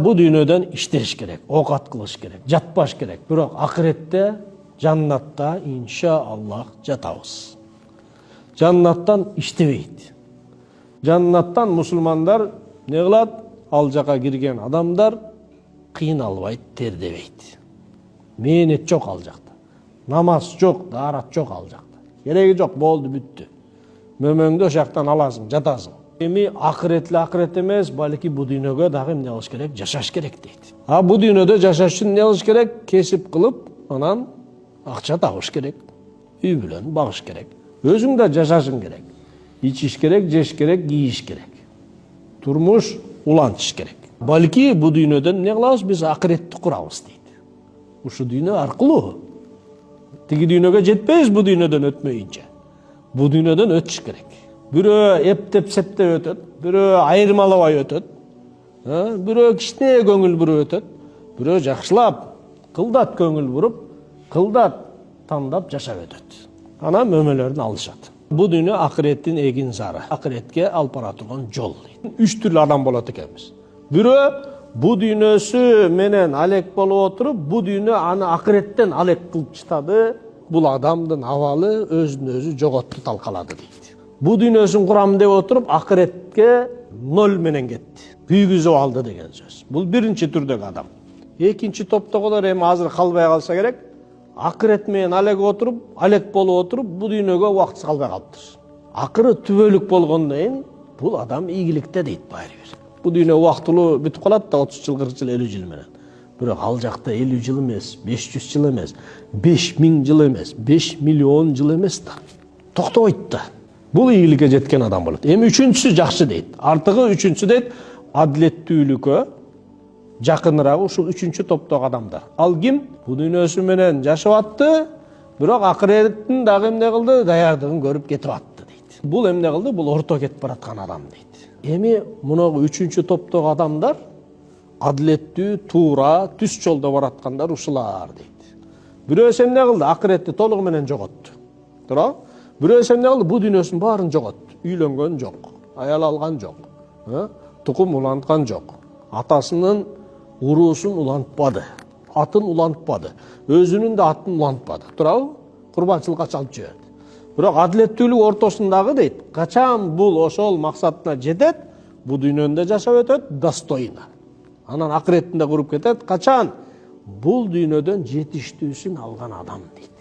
bu dünyadan işteş gerek, okat kılış gerek, jatbaş gerek. Bırak ahirette, jannatta inşallah jatabız. Jannattan iştebeydi. Jannattan musulmanlar ne kılat? Al jaka girgen adamlar kıyınalbaydı, terdebeydi. Meynet çok al jakta. Namaz çok, daarat çok al jakta. Gereği çok, boldu, büttü. Mömöңdü oşaktan alasın, jatasın. Emi ahiretli ahiret emez, balki bu dünyaga dagı ne kılış gerek? Jaşaş gerek deydi. Ha bu dünyada jaşaş üçün ne kılış gerek? Kesip kılıp, anan akça tağış gerek. Üy bilen bağış gerek. Özüң de jaşaşın gerek. İçiş gerek, jeş gerek, giyiş gerek. Turmuş ulanış gerek. Balki bu dünyadan ne kılabız? Biz ahiretni kurabız deydi. Uşu dünya arkылуу. Tigi dünyaga jetpeybiz bu dünyadan ötmeyince. Bu dünyadan ötüş gerek. Biri eптеп септеп ötөt, biri айырмалабай ötөt, biri кичине көңүл буруп ötөt, biri жакшылап, кылдат көңүл буруп, кылдат тандап жашап ötөt. Ana möмөлөрүн алышат. Bu dünya ahirеттин эгин сары. Ahirette алып бара турган жол. Үч түрлүү адам болот экенбиз. Biri bu dünyası menen alek болуп отуруп, bu dünya аны ahirеттен алек кылып чыгады. Бул адамдын абалы өзүн өзү жоготту, талкалады дейт. Bu dünyasın kuram деп oturup ahiretke nol menen ketти. Büyügüzü aldı деген söz. Bu birinci türdeki adam. Ekinci toptakiler hem hazır kalbaya kalsa gerek. Ahiret menen alek oturup, alek bolup oturup bu dünyaga uақытсыз kalbaya kalıptır. Akırı tübölük bolgondan bu adam iyilikte deyit bari bir. Bu dünya uақытылуу бүтүп калат да 30 жыл, 40 жыл, 50 жыл менен. Бирок ал жакта 50 жыл эмес, 500 жыл эмес, 5000 жыл эмес, 5 миллион жыл эмес да. Токтобойт да. Бұл ийгиликке жеткен адам болот. Эми үчүнчүсү жакшы дейт. Артыгы үчүнчүсү дейт, адилеттүүлүккө жакыныраак ушул үчүнчү топтогу адамдар. Ал ким? Бул дүйнөсү менен жашап атты, бирок акыреттин дагы эмне кылды? Даярдыгын көрүп кетип атты дейт. Бул эмне кылды? Бул орто кетип бараткан адам дейт. Эми мунагу үчүнчү топтогу адамдар адилеттүү, туура, түз жолдо бараткандар ушулар дейт. Бирөөсү эмне кылды? Акыретти толугу менен жоготту. Туурабы? Бирөөсү эмне кылды? Бу дүйнөсүн баарын жоготту. Үйлөнгөн жок, аял алган жок, тукум уланткан жок. Атасынын уруусун улантпады, атын улантпады, өзүнүн да атын улантпады. Туурабы? Курбанчылыкка чалып жиберди. Бирок адилеттүүлүк ортосундагы дейт, качан бул ошол максатына жетет, бу дүйнөдө жашап өтөт достойно. Анан акыретинде куруп кетет, качан бул дүйнөдөн жетиштүүсүн алган адам дейт.